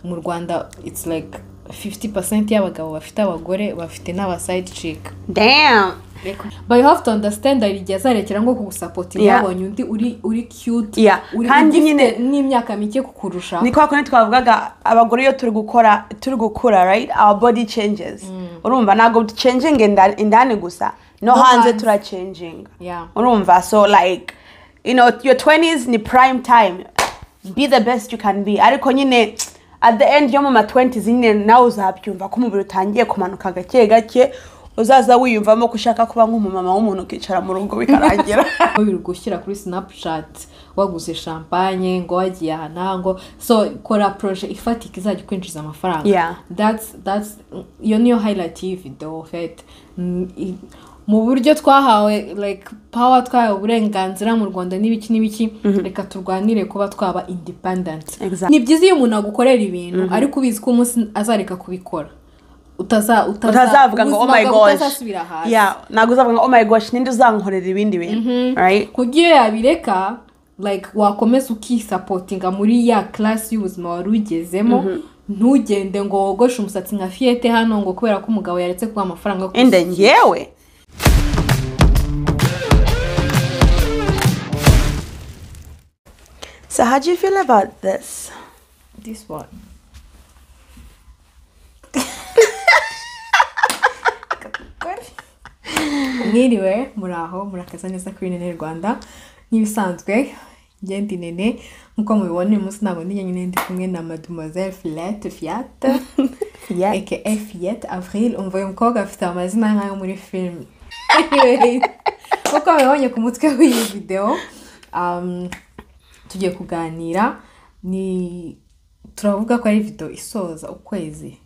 mu Rwanda it's like 50% y'abagabo bafite abagore bafite n'aba side chick. Damn. But you have to understand that igihe azarekera ngo kugusapotinga yabonye undi uri cute kandi nyine n'imyaka mike kukurusha. Niko ako twavugaga abagore yo turi gukura right, our body changes. Urumva nago changing indani gusa no hanze tura changing. Urumva, so like you know your 20s ni prime time, be the best you can be. Ariko nyine at the end yo mu 20s nyine nawe uzabyumva ko umubiri utangiye kumanuka gake uzaza wiyumvamo kushaka kuba nk'umumama w'umuntu ukicara mu rugo bikarangira. Biri gushyira kuri Snapchat waguze champagne ngo wagiye ahanango, so kora project ifatika izajya kwinjiza amafaranga. That's yo niyo highlight iyi video fet mu buryo twahawe like power twahawe uburenganzira mu Rwanda n'ibiki reka turwanire kuba twaba independent. Ni byiza iyo umuntu agukorera ibintu ariko ubizi ko umunsi azareka kubikora utazavuga ngo oh my gosh, naguzavuga ngo oh my gosh ninde uzankorera ibindi bintu, right? Kugiye yabireka like wakomeza ukisupportinga muri ya class y'ubuzima warugezemo, ntugende ngo wogoshe umusatsi nka fiete hano ngo kubera ko umugabo yaretse kuba amafaranga ko inde ngewe. So how do you feel about this one? Mwiriwe muraho murakaza neza kuri Nene Rwanda n'ibisanzwe ngende Nene nkuko mubibona uyu munsi ntabwo ndi kumwe na Mademoiselle Fiat aka Fiat Avril. Umva uyu mukobwa afite amazina nk'ayo muri film. Uko mubibonye ku mutwe w'iyi video tugiye kuganira ni turavuga ko ari video isoza ukwezi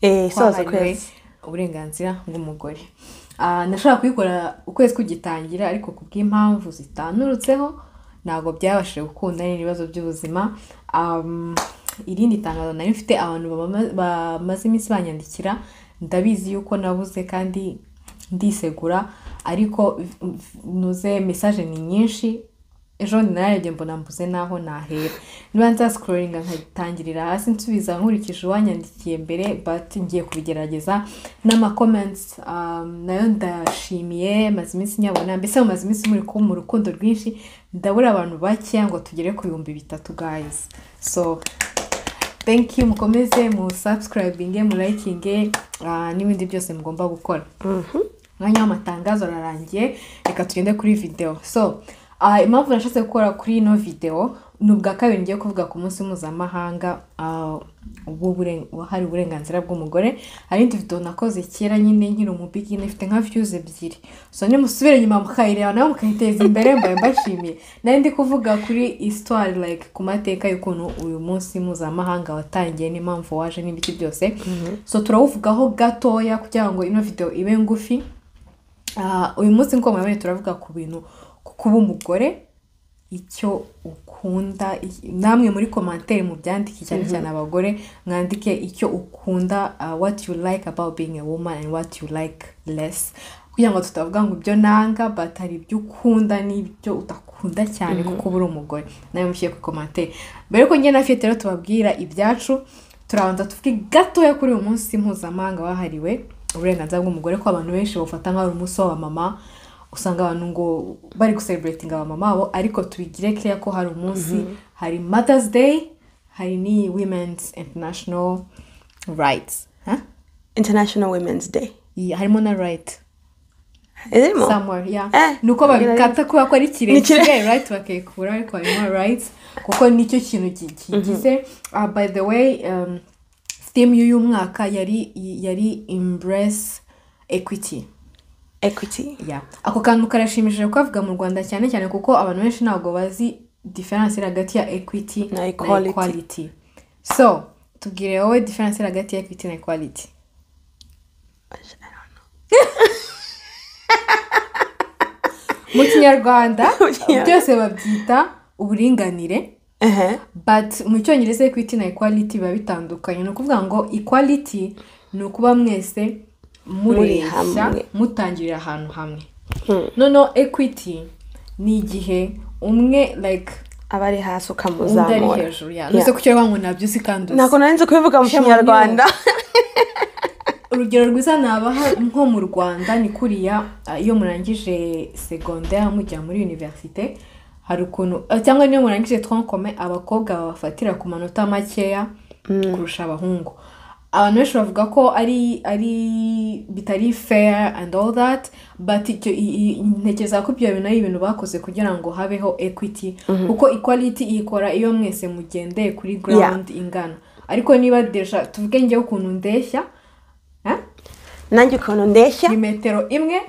isoza ukwezi uburenganzira bw'umugore. Nashaka kuyikora ukwezi kugitangira ariko kubw'impamvu zitanurutseho nago byabashije gukunda n'ibibazo by'ubuzima. Irindi tangazo nari mfite abantu bamaze iminsi banyandikira, ndabizi yuko nabuze kandi ndisegura ariko nuze message ni nyinshi. Ejo narebye mbona mbuze naho nahera, niba nza scrollinga nkatangirira hasi nsubiza nkurikije uwanyandikiye mbere, but ngiye kubigerageza n'ama comments nayo ndashimiye. Maze iminsi nyabona mbese maze iminsi muri mu rukundo rwinshi, ndabura abantu bake ngo tugere ku 3,000 guys. So thank you, mukomeze mu subscribing mu liking n'ibindi byose mugomba gukora. Mwanya w'amatangazo ararangiye, reka tugende kuri video. So impamvu nashatse gukora kuri ino video nubwa kabiri ngiye kuvuga ku munsi mpuzamahanga wahari uburenganzira bw'umugore. Hari indi video nakoze kera nyine nkiri mu bigine ifite nka views 2, so ni musubire nyuma mukayireba nawe mukayiteza imbere mbaye mbashimiye. Nari ndi kuvuga kuri histoire like ku mateka y'ukuntu uyu munsi mpuzamahanga watangiye n'impamvu waje n'ibiki byose. So turawuvugaho gatoya kugira ngo ino video ibe ngufi. Uyu munsi nko mwabonye turavuga ku bintu kuba umugore, icyo ukunda. Namwe muri commentaire mu byandike cyane abagore mwandike icyo ukunda, what you like about being a woman and what you like less, kugira ngo tutavuga ngo ibyo nanga but hari ibyo ukunda n'ibyo udakunda cyane kuko uri umugore. Nayo mushiye ku commentaire. Mbere ko ngiye na Fiat rero tubabwira ibyacu, turabanza tuvuge gatoya kuri uyu munsi mpuzamahanga wahariwe uburenganzira bw'umugore, ko abantu benshi bafata nk'ari umunsi wa mama, usanga abantu ngo bari celebrating abamama abo, ariko tubigire clear ko hari umunsi, hari Mother's Day, hari ni Women's International Rights, International Women's Day. Harimo na right somewhere, nuko babikata kuba ko ari kirekire right bakekura, ariko harimo rights kuko nicyo kintu kigize. By the way, theme y'uyu mwaka yari embrace equity. Ako kantu karashimishije ko avuga mu Rwanda cyane kuko abantu benshi ntabwo bazi difference hagati ya equity na equality. So tubwire wowe difference hagati ya equity na equality. Mu Kinyarwanda byose babyita uburinganire, but mu Cyongereza equity na equality biba bitandukanye. No kuvuga ngo equality ni ukuba mwese mureshya mutangirira ahantu hamwe. No equity ni igihe umwe like abari hasi ukamuzamura undi ari hejuru ya nose kucyera ngo nabyusi kandi nako narinze kubivuga mu Kinyarwanda urugero rwiza nabaha nko mu Rwanda ni kuriya iyo murangije secondaire mujya muri université hari ukuntu cyangwa niyo murangije tronc abakobwa babafatira ku manota makeya kurusha abahungu abantu benshi bavuga ko ari bitari fair and all that but ntekereza ko ibyo bintu ari ibintu bakoze kugira ngo habeho equity kuko equality ikora iyo mwese mugendeye kuri ground ingana ariko niba deja tuvuge ngewe ukuntu ndeshya nanjye ukuntu ndeshya metero imwe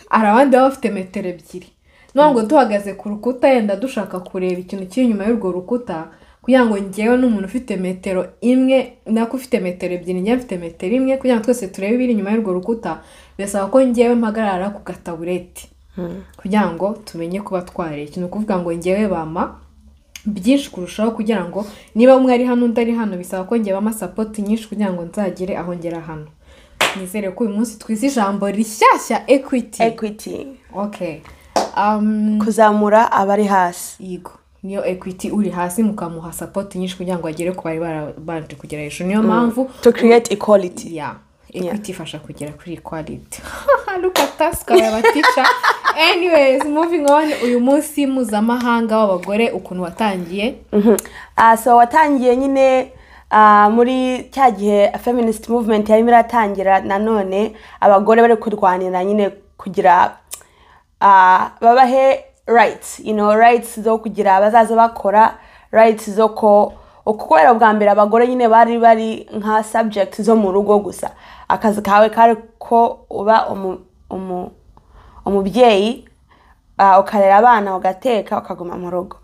arabandi baba bafite metero ebyiri nubwo tuhagaze ku rukuta yenda dushaka kureba ikintu kiri inyuma y'urwo rukuta kugira ngo ngewe n'umuntu ufite metero imwe nako ufite metero ebyiri njye mfite metero imwe kugira ngo twese turebe ibiri inyuma y'urwo rukuta bisaba ko ngewe mpagarara ku gatabureti kugira ngo tumenye kuba twareye ikintu kuvuga ngo ngewe bama byinshi kurushaho kugira ngo niba umwe ari hano undi ari hano bisaba ko ngewe bama support nyinshi kugira ngo nzagere aho ngera hano nizere ko uyu munsi twize ijambo rishyashya equity okay kuzamura abari hasi yego niyo equity uri hasi mukamuha support nyinshi kugira ngo agere ku bari barabanje kugera hejuru niyo mpamvu to create equality equity ifasha kugera kuri equality look at us kaba teacher anyways moving on uyu munsi mpuzamahanga w'abagore ukuntu watangiye so watangiye nyine muri cya gihe feminist movement yarimo iratangira nanone abagore bari kurwanira nyine kugira babahe rights rights zo kugira abazaza bakora rights zo kubera bwa mbere abagore nyine bari nka subject zo mu rugo gusa akazi kawe kari ko uba umubyeyi ukarera abana ugateka ukaguma mu rugo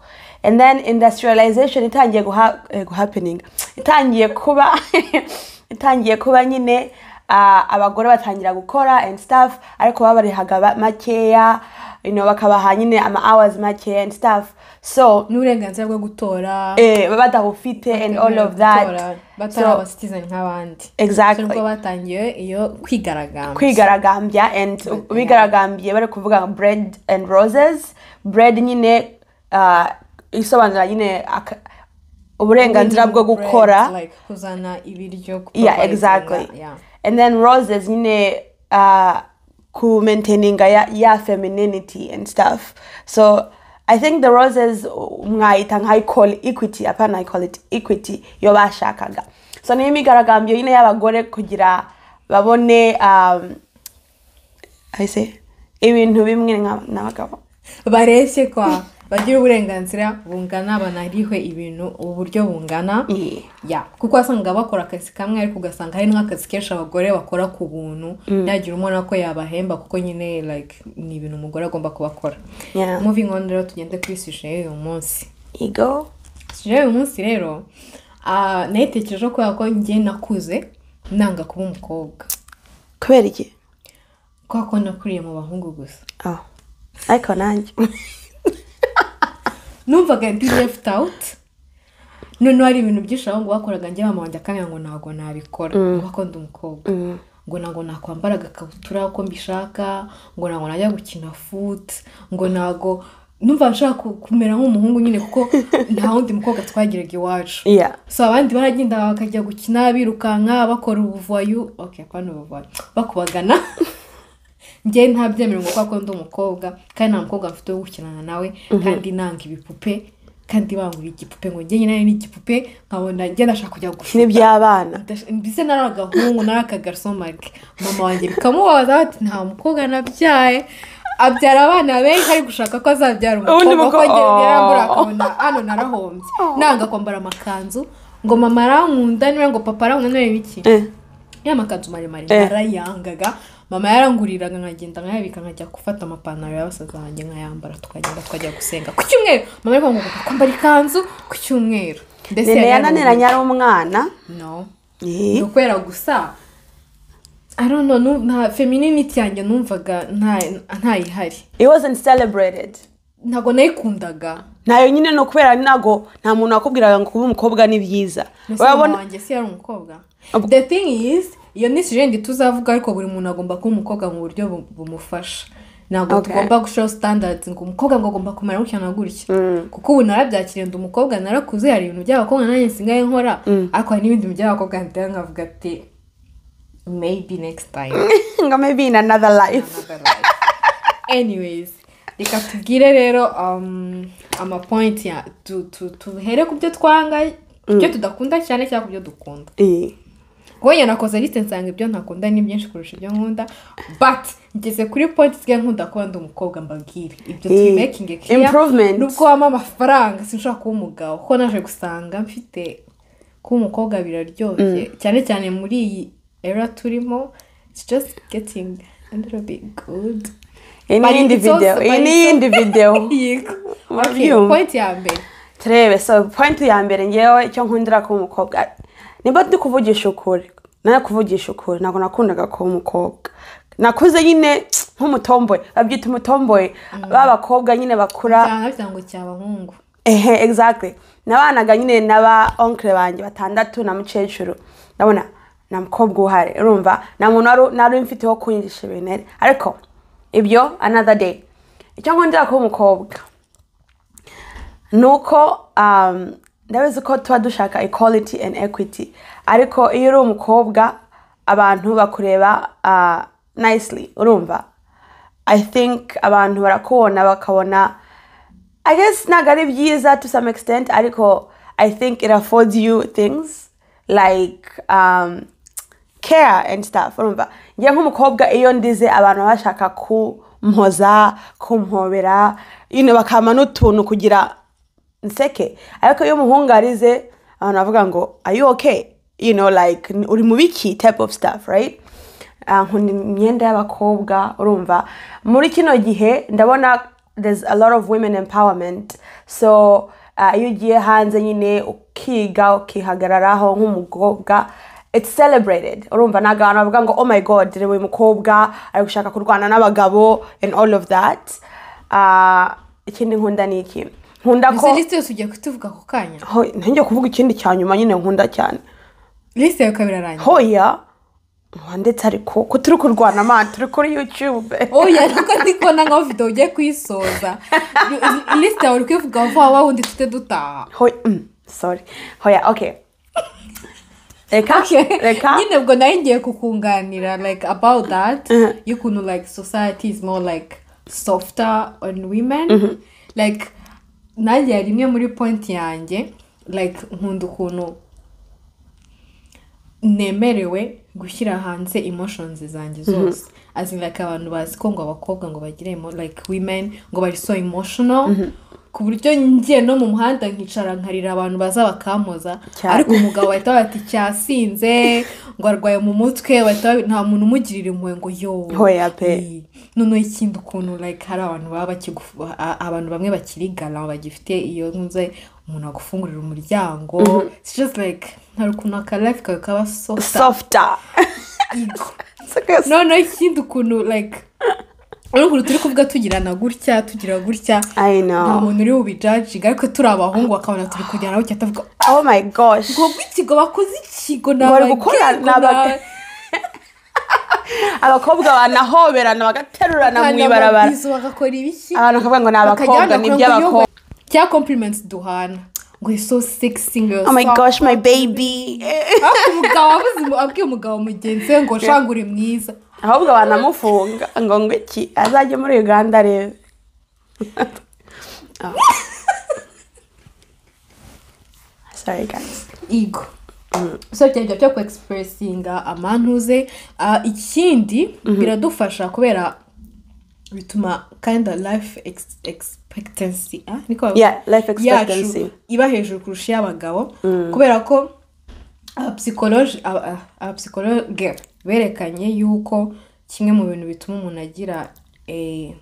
and then industrialization itangiye happening itangiye kuba nyine abagore batangira gukora and stuff ariko babarihaga makeya bakabaha nyine ama hours makeya and stuff so n'uburenganzira bwo gutora badahufite and all of that batara citizen nk'abandi exactly so batangiye iyo kwigaragambya and bigaragambye bari kuvuga bread and roses bread nyine isobanura nyine uburenganzira bwo gukora like kuzana ibiryo exactly and then roses nyine ku maintaining ya femininity and stuff so I think the roses mwaita nka call equity apana I call it equity yo bashakaga so ni imigaragambyo nyine y'abagore kugira babone I say ibintu bimwe n'abagabo bareshye kwa bagira uburenganzira bungana banarihwe ibintu uburyo bungana kuko asanga bakora akazi kamwe ariko ugasanga hari n'akazi kenshi abagore bakora ku buntu yagira umwana ko yabahemba kuko nyine like ni ibintu umugore agomba kubakora moving on rero tugende kuri sujet uyu munsi sujet uyu munsi rero nayitekereje ko njye nakuze nanga kuba umukobwa kubera iki ko nakuriye mu bahungu gusa ariko nanjye numvaga ndi left out none hari ibintu byinshi aho ngo bakoraga njye mama wanjye akanya ngo ntago nabikora ngo ndi umukobwa ngo ntago nakwambara agakabutura uko mbishaka ngo ntago najya gukina foot ngo ntago numva nshaka kumera nk'umuhungu nyine kuko nta wundi mukobwa twagiraga iwacu so abandi baragenda bakajya gukina birukanka bakora ubuvayu apana ubuvayu bakubagana njye ntabyemera ngo kwa ndi umukobwa kandi nta mukobwa mfite wo gukinana nawe kandi nanga ibipupe kandi bangura igipupe ngo njye nyine n'igipupe nkabona njye ndashaka kujya gufita n'iby'abana mbise naragahungu narakagarso marke mama wanjye bikamubaza ati nta mukobwa nabyaye abyara abana benshi ari gushaka ko azabyara umukobwa ko njye yarambura akabona hano narahombye nanga kwambara amakanzu ngo mama arankunda niwe ngo papa arankunda niwe biki ya makanzu maremare narayangaga mama yaranguriraga nkagenda nkayabika nkajya gufata amapantaro y'abasaza banjye nkayambara tukajya gusenga ku cyumweru mama ariko ngo kwambara ikanzu ku cyumweru ndetse yananiranye ari umwana ni ukwera gusa I don't know nta femininity yanjye numvaga ntayihari it wasn't celebrated ntago nayikundaga nayo nyine no kubera ntago nta muntu wakubwiraga ngo kuba umukobwa ni byiza urabona wanjye si yari umukobwa the thing is iyo ni sije ndi tuzavuga ariko buri muntu agomba kuba umukobwa mu buryo bumufasha ntabwo tugomba gushaho standards ngo umukobwa ngo agomba kumara gutya na gutya kuko ubu narabyakiriye ndi umukobwa narakuze hari ibintu by'abakobwa nanjye nsigaye nkora ariko hari n'ibindi by'abakobwa ndetse nkavuga ati maybe next time ngo maybe in another life anyways reka tubwire rero amapoint ya tuhere ku byo twanga ibyo tudakunda cyane cyangwa ku byo dukunda Goya nakoze liste nsanga ibyo ntakunda ni byinshi kurusha ibyo nkunda but ngeze kuri point zige nkunda ko ndi umukobwa mbabwire ibyo turi making clear improvement nubwo wama amafaranga sinshaka kuba umugabo ko naje gusanga mfite ko umukobwa biraryoshye cyane cyane muri iyi era turimo it's just getting a little bit good in the video okay point ya mbere Trebe so point ya mbere ngewe icyo nkundira ko umukobwa nimba ndi kuvugisha ukuri kuvugisha ukuri nako nakundaga ko umukobwa nakuze nyine nk'umutomboy babyita umutomboy babakobwa nyine bakura cyangwa cy'abahungu exactly nabanaga nyine naba oncle banje batandatu na mukecuru ndabona na mukobwa uhari urumva na muntu nari mfiteho kunyigisha ibintu ariko ibyo another day icyo nkundira ko umukobwa nuko ndabizi ko tuba dushaka equality and equity ariko iyo uri umukobwa abantu bakureba nicely urumva I think abantu barakubona bakabona I guess ntabwo ari byiza to some extent ariko I think it affords you things like care and stuff urumva ngiye nk'umukobwa iyo ndize abantu bashaka kumpoza kumpobera bakama n'utuntu kugira nseke ariko iyo umuhungu arize abantu bavuga ngo are you okay like uri mu biki type of stuff right nkunda imyenda y'abakobwa urumva muri kino gihe ndabona there's a lot of women empowerment so iyo ugiye hanze nyine ukiga ukihagararaho nk'umukobwa it's celebrated urumva n'abantu bavuga ngo oh my god reba uyu mukobwa ari gushaka kurwana n'abagabo and all of that ikindi nkunda ni iki nkunda ko liste yose ugiye kutuvuga ku kanya ntangiye kuvuga ikindi cyanyuma nyine nkunda cyane liste yo kabirarangiye hoya ndetse ariko ko turi kurwana man turi kuri YouTube oya nako ndikona nka video ugiye kwisoza liste yawe uri kuvuga vuba wundi tute dutaha sorry hoya okay Reka nyine ubwo nayo ngiye kukunganira like about that y'ukuntu like society is more like softer on women like nanjye yari imwe muri point yanjye like nkunda ukuntu nemerewe gushyira hanze emotions zanjye zose as in like abantu bazi ko ngo abakobwa ngo bagire like women ngo bari so emotional ku buryo ngiye no mu muhanda nkicara nkarira abantu baza bakamoza ariko umugabo bahita bati cyasinze ngo arwaye mu mutwe bahita nta muntu umugirira impuhwe ngo yo hoya pe none ikindi ukuntu like hari abantu baba abantu bamwe bakirigana bagifite iyo nze umuntu agufungurira umuryango it's just like nta ukuntu akalife kawe kaba softer none ikindi ukuntu like uruguru turi kuvuga tugira gutya I know nta muntu uri ubijudging ariko turi abahungu bakabona turi kujyana gutya tavuga oh my gosh ngo ikigo bakoze ikigo bari gukora abakobwa banahoberana bagaterurana mu ibarabara bagakora ibiki abantu bakavuga ngo n'abakobwa n'iby'abakobwa cya compliments duhana ngo so sexy girl oh my gosh my baby abwiye umugabo mugenzi we ngo shangure mwiza ahubwo banamufunga ngo iki azajye muri Uganda rero sorry guys ego so cyo ku expressinga amantuze ikindi biradufasha kubera bituma kind of life expectancy life expectancy iba hejuru kurusha y'abagabo kubera ko psychologue berekanye yuko kimwe mu bintu bituma umuntu agira a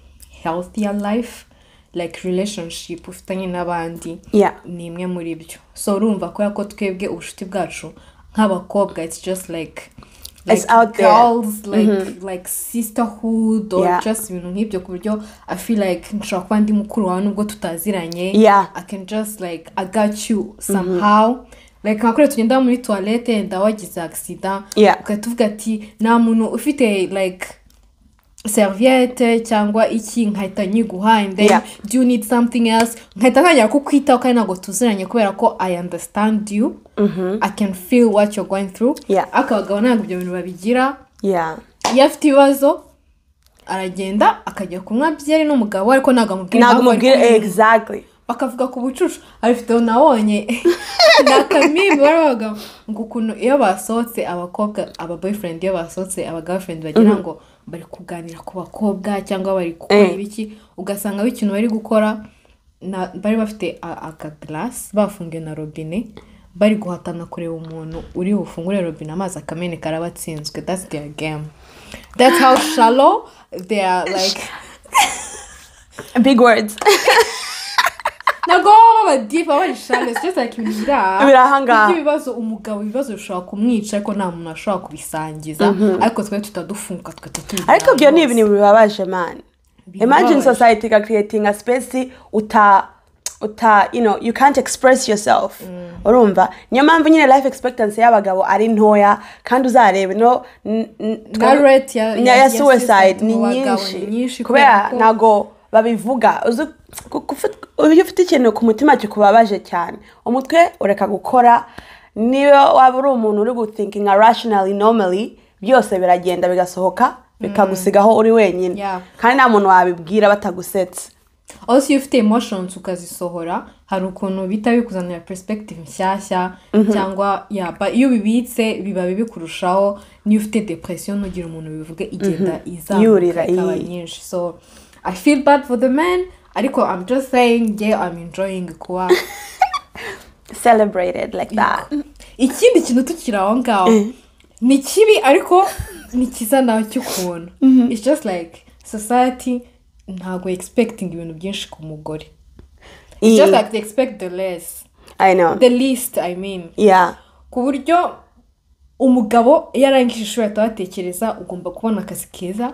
healthier life like relationship ufitanye n'abandi ni imwe muri byo so urumva ko twebwe ubushuti bwacu nk'abakobwa it's just like it's out girls, there like sisterhood or just ibintu nk'ibyo ku buryo I feel like nshobora kuba ndi mukuru wawe nubwo tutaziranye I can just like I got you somehow like nakore tugenda muri toilette ndawagize accident ukatuvuga ati nta muntu ufite like serviette cyangwa iki nkahita nyiguha and then Yeah. do you need something else nkahita ntangira kukwitaho kandi ntabwo tuziranye kubera ko I understand you I can feel what you're going through Yeah. akabagabo ntabwo ibyo bintu babigira Yeah. iyo afite ibibazo aragenda akajya kunywa byeri n'umugabo ariko ntabwo amubwira exactly bakavuga ku bucucu arifite nabonye nakamimi baravuga ngo ukuntu iyo basohotse abakobwa aba boyfriend iyo basohotse aba girlfriend bagira ngo bari kuganira ku bakobwa cyangwa bari gukora ibiki ugasanga ikintu bari gukora bari bafite aka glass bafungiye na robine bari guhatana kureba umuntu uri bufungure robine amazi akameneka arabatsinzwe that's their game that's how shallow they are like big words Nago baba deep baba shallow it's just like birahanga ibibazo umugabo ibibazo bishobora kumwica ariko nta muntu ashobora kubisangiza ariko twe tutadufunga twe tutubira ariko byo ni ibintu bibabaje man imagine society creating a space uta you can't express yourself urumva niyo mpamvu nyine life expectancy y'abagabo ari ntoya kandi uzarebe no rate ya suicide ni nyinshi kubera nago babivuga iyo ufite ikintu ku mutima kikubabaje cyane umutwe ureka gukora niyo waba uri umuntu uri guthinking rationally normally byose biragenda bigasohoka bikagusigaho uri wenyine kandi nta muntu wabibwira batagusetse also iyo ufite emotions ukazisohora hari ukuntu bita bikuzanira perspective nshyashya cyangwa iyo bibitse biba bibi kurushaho niyo ufite depression ugira umuntu bivuge igenda izamuka ikaba nyinshi so I feel bad for the men ariko I'm just saying I'm enjoying kuba celebrated like that ikindi kintu tukira aho ngaho ni kibi ariko ni kiza naho cy'ukuntu it's just like society ntago expecting ibintu byinshi ku mugore it's just like they expect the less I know the least I mean ku buryo umugabo yarangije ishuri atabatekereza ugomba kubona akazi keza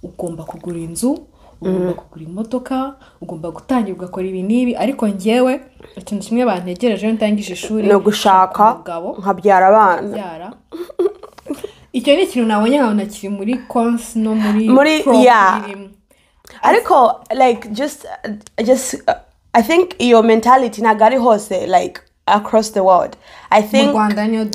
ugomba kugura inzu ugomba kugura imodoka ugomba gutangira ugakora ibi nibi ariko njyewe ikintu kimwe bantegereje iyo ntangije ishuri no gushaka nkabyara abana icyo ni ikintu nabonye nkabona kiri muri cons no muri ariko like just I think your mentality nagari hose like across the world I think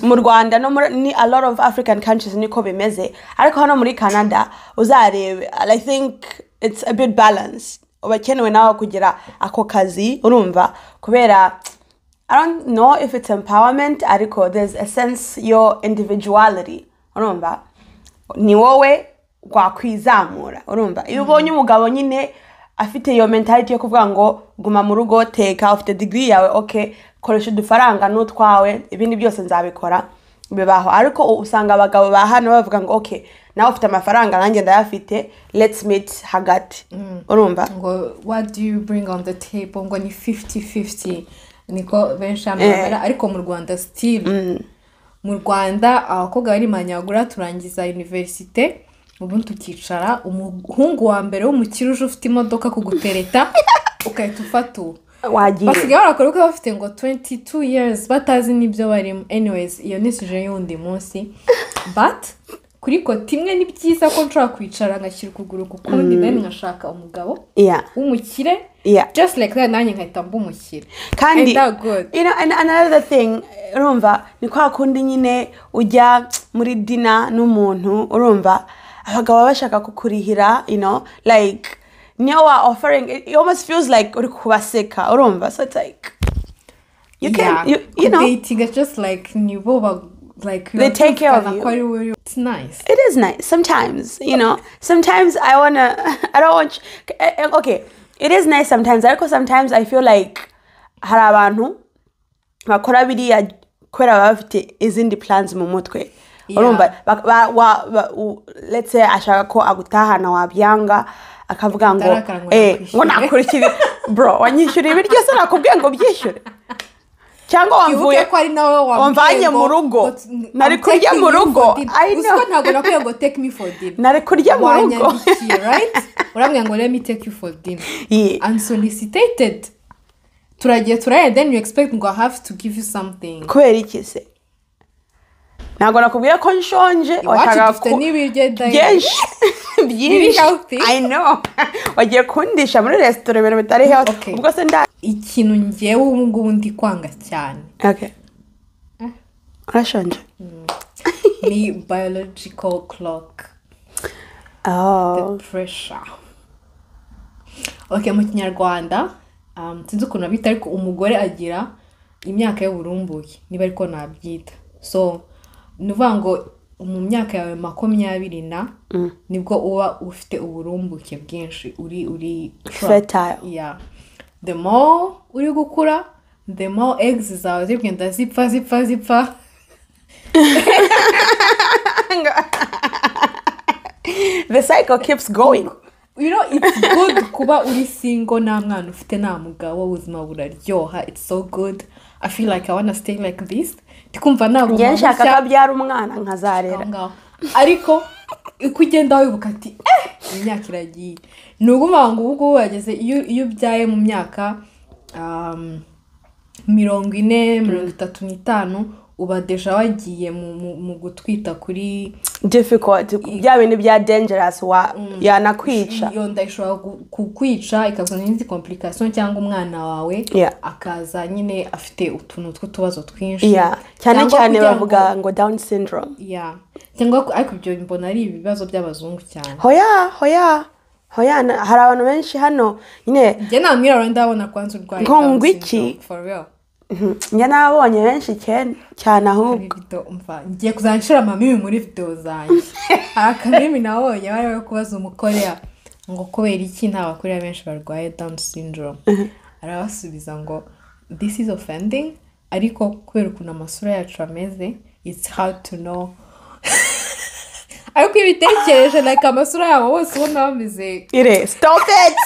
mu Rwanda no muri a lot of African countries niko bimeze ariko hano muri Canada uzarebe I think it's a bit balanced ubakenewe nawe kugira ako kazi urumva kubera I don't know if it's empowerment ariko there's a sense your individuality urumva ni wowe kwakwizamura urumva iyo ubonye umugabo nyine afite iyo mentality yo kuvuga ngo guma mu rugo teka ufite degree yawe okay koresha udufaranga n'utwawe ibindi byose nzabikora bibaho ariko usanga abagabo ba hano bavuga ngo okay nawe ufite amafaranga nanjye ndayafite let's meet hagati urumva ngo what do you bring on the table ngo ni 50-50 niko benshi amabara ariko mu Rwanda still mu Rwanda abakobwa bari manyagura turangiza university ubu tukicara umuhungu wa mbere w'umukiruje ufite imodoka kugutereta ukahita ufatu wagiye basigaye barakora uko bafite ngo 22 years batazi n'ibyo barimo anyways iyo nisije yundi munsi but kuri ko timwe ni byiza ko nshobora kwicara ngashyira ukuguru ku kundi then ngashaka umugabo w'umukire just like that nanjye nkahita mba umukire kandi you know and another thing urumva ni kwa kundi nyine ujya muri dinner n'umuntu urumva abagabo bashaka kukurihira you know like you are offering it almost feels like uri kubaseka urumva so it's like you can you know dating is just like nibo like they take care of you. It's nice. It is nice sometimes, you know. Sometimes I don't want okay, it is nice sometimes. Sometimes I feel like hari abantu bakora biriya kwera bafite izindi plans mu mutwe urumva let's say ashaka ko agutahana wabyanga akavuga ngo ngo nakurikire bro wanyishyura ibiryo se nakubwiye ngo byishyure cyangwa wamvuye ko ari nawe wamvanye mu rugo nari kurya mu rugo I know ntabwo nakwiye ngo take me for dinner nari kurya mu rugo right urambwira ngo let me take you for dinner unsolicited turagiye then you expect ngo I have to give you something kwera iki se ntabwo nakubwiye ko nshonje washaka ko byinshi byinshi I know wagiye kundisha muri restaurant ibintu bitari healthy ubwo se ikintu ngewe ubu ngubu ndi kwanga cyane okay urashonje ni biological clock the pressure okay mu kinyarwanda sinzi ukuntu bita ariko umugore agira imyaka y'uburumbuke niba ariko nabyita so nuvuga ngo mu myaka yawe 20 nibwo uba ufite uburumbuke bwinshi uri fertile yeah the more uri gukura the more eggs zawe zigenda zipfa the cycle keeps going. You know, it's good kuba uri single na mwana ufite na mugabo ubuzima buraryoha. It's so good. I feel like I want to stay like this. Ndikumva ntabwo nshaka kabyara umwana nkazarera. Ariko kugenda wibuka ati imyaka iragiye. Nuguma ngo ubwo wageze iyo byaye mu myaka 40 35 uba deja wagiye mu gutwita kuri difficult bya bintu bya dangerous yanakwica iyo ndashobora kukwica ikazana n'indi complication cyangwa umwana wawe akaza nyine afite utuntu tw'utubazo twinshi cyane cyane bavuga ngo down syndrome cyangwa ariko ibyo mbona ari ibibazo by'abazungu cyane hoya hari abantu benshi hano nyine njye namwira ndabona kwanza urwaye ngwiki for real njye nabonye benshi cyane ahubwo ngiye kuzanshira mami muri video zanjye akamimi nabonye bari kubaza umukorea ngo kubera iki nta bakorea benshi barwaye down syndrome arabasubiza ngo this is offending ariko kubera ukuntu amasura yacu ameze it's hard to know ariko ibitekereje like amasura yabo bose ubona bameze ire stop it.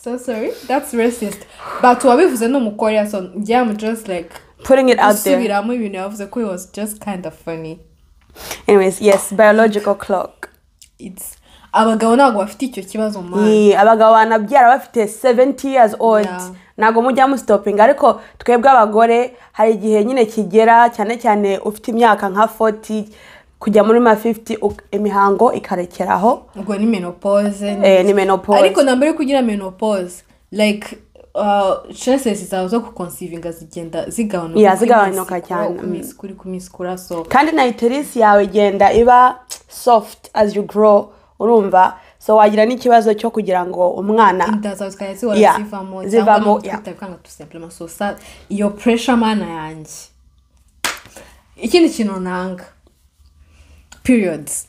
So sorry, that's racist. But wabivuze no mu Korea, so I'm just like putting it out there. Subiramo ibintu yavuze ko it was just kind of funny. Anyways, yes, biological clock. It's abagabo ntago bafite icyo kibazo man. Abagabo banabyara bafite 70 years old. Nago mujya mu stopping ariko twebwe abagore hari igihe nyine kigera cyane ufite imyaka nka 40 kujya muri ma 50 imihango ikarekeraho ubwo ni menopause ni menopause ariko nambere kugira menopause like chances zazo ku conceivinga zigenda zigabanuka cyane kumiskura so kandi na uterus yawe igenda iba soft as you grow urumva so wagira n'ikibazo cyo kugira ngo umwana indaza zikaya zivamo tukanga tu simplement so sa iyo pressure mana yanjye ikindi kintu nanga periods.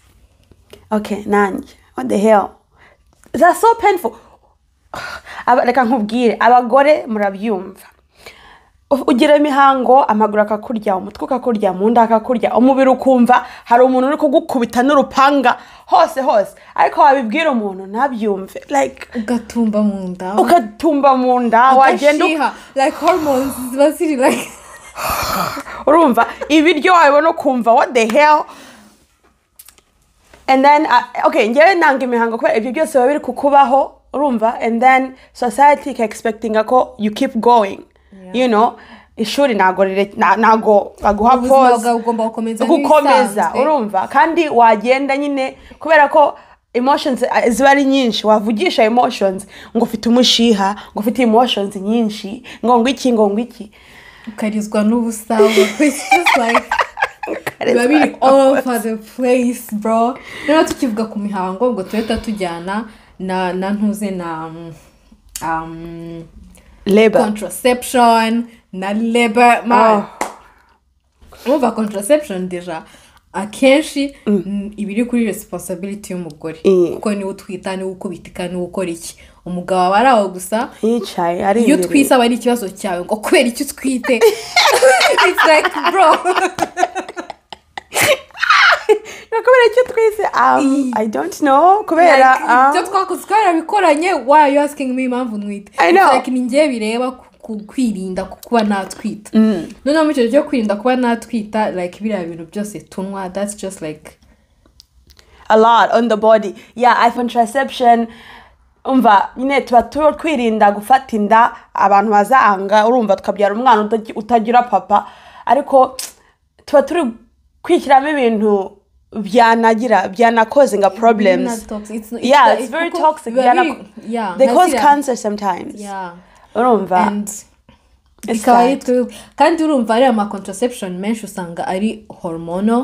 Okay, Nanj. What the hell? That's so painful. Reka nkubwire abagore murabyumva. Ugira imihango amaguru akakurya umutwe akakurya mu nda akakurya umubiri ukumva hari umuntu uri kugukubita n'urupanga hose ariko wabibwira umuntu nabyumve like ugatumba mu nda wagenda like hormones zibasiri like urumva ibiryo wabona kumva what the hell. And then okay ngewe nanga imihango kubera ibyo byose babiri kukubaho urumva and then society expecting ako you keep going you know ishuri nago baguha pause ugomba gukomeza urumva kandi wagenda nyine kubera ko emotions ziba ari nyinshi wavugisha emotions ngo ufite umushiha ngo ufite emotions nyinshi ngo iki ukarizwa n'ubusawa it's just like babiri all over the place bro rero tukivuga ku mihango ngo tweta tujyana na ntuze na labor contraception na labor man over contraception deja akenshi ibiri kuri responsibility y'umugore kuko ni utwita ni ukubitika ni ukora iki umugabo aba araho gusa yicaye ari iyo twisa bari ikibazo cyawe ngo kubera icyo twite it's like bro kubera icyo twise I don't know kubera icyo twakoze twarabikoranye why are you asking me impamvu nwite like ni ngiye bireba kwirinda kuba natwita noneho mu cyo cyo kwirinda kuba natwita like biriya bintu byose tunwa that's just like a lot on the body contraception umva nyine tuba twirinda gufata inda abantu bazanga urumva tukabyara umwana utagira papa ariko tuba turi kwishyiramo ibintu byana causing a problems. It's very toxic. They cause cancer sometimes. Urumva? Kandi urumva ari ama contraception menshi usanga ari hormonal.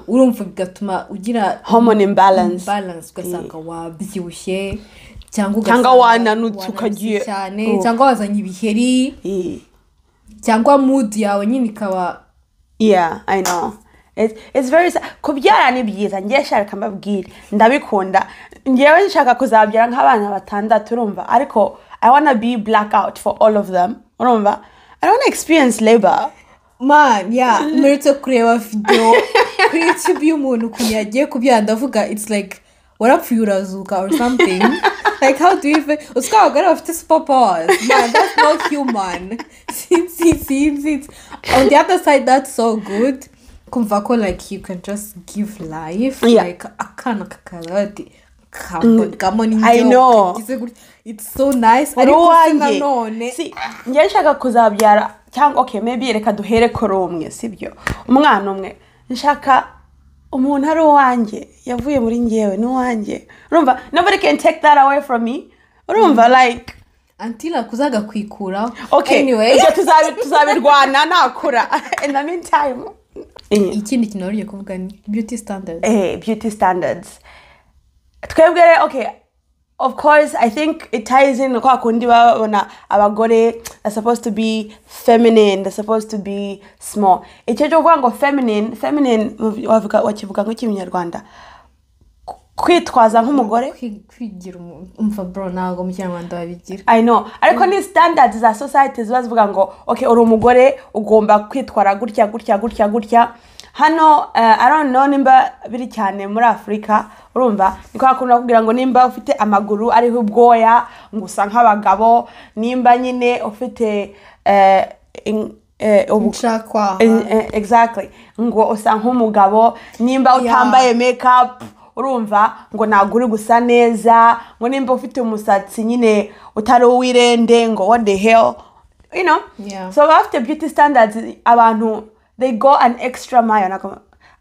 Urumva bigatuma ugira hormone imbalance ugasanga wabyibushye cyangwa wananutse ukagiye cyane cyangwa wazanye ibiheri cyangwa mood yawe nyine ikaba I know. It's very kubyara ni byiza ngiye shaka mbabwire ndabikunda ngiyewe nshaka kuzabyara nk'abana batandatu urumva ariko I want to be blackout for all of them urumva I don't want to experience labor man muretse kureba video kuri YouTube y'umuntu kunyagiye kubyara ndavuga it's like warapfuye urazuka or something like how do you even uskabagara bafite superpowers man that's not human since on the other side that's so good kumva ko like you can just give life like akana kakarati I know it's so nice ariko sinanone ngiye nshaka kuzabyara cyangwa okay maybe reka duhere ko rumwe sibyo umwana umwe nshaka umuntu ari uwanjye yavuye muri ngewe ni uwanjye urumva nobody can take that away from me urumva like until akuzaga kwikura okay anyway tuzabirwana nakura in the meantime ikindi kintu uriye kuvuga ni beauty standards beauty standards twebwe okay of course I think it ties in kwa kundi babona abagore are supposed to be feminine, they're supposed to be small. Icyo cyo kuvuga ngo feminine wakivuga ngo cy'Inyarwanda kwitwaza nk'umugore kwigira umva bro nago mu Kinyarwanda babigira I know ariko ni standards za society zibavuga ngo okay uri umugore ugomba kwitwara gutya hano I don't know nimba biri cyane muri Afrika urumva niko hakunda kugira ngo nimba ufite amaguru ariho ubwoya ngo usa nk'abagabo nimba nyine ufite ubushakwa exactly ngo usa nk'umugabo nimba utambaye makeup urumva ngo naguri gusa neza ngo nimba ufite umusatsi nyine utari uwirende ngo what the hell you know so after beauty standards abantu they go an extra mile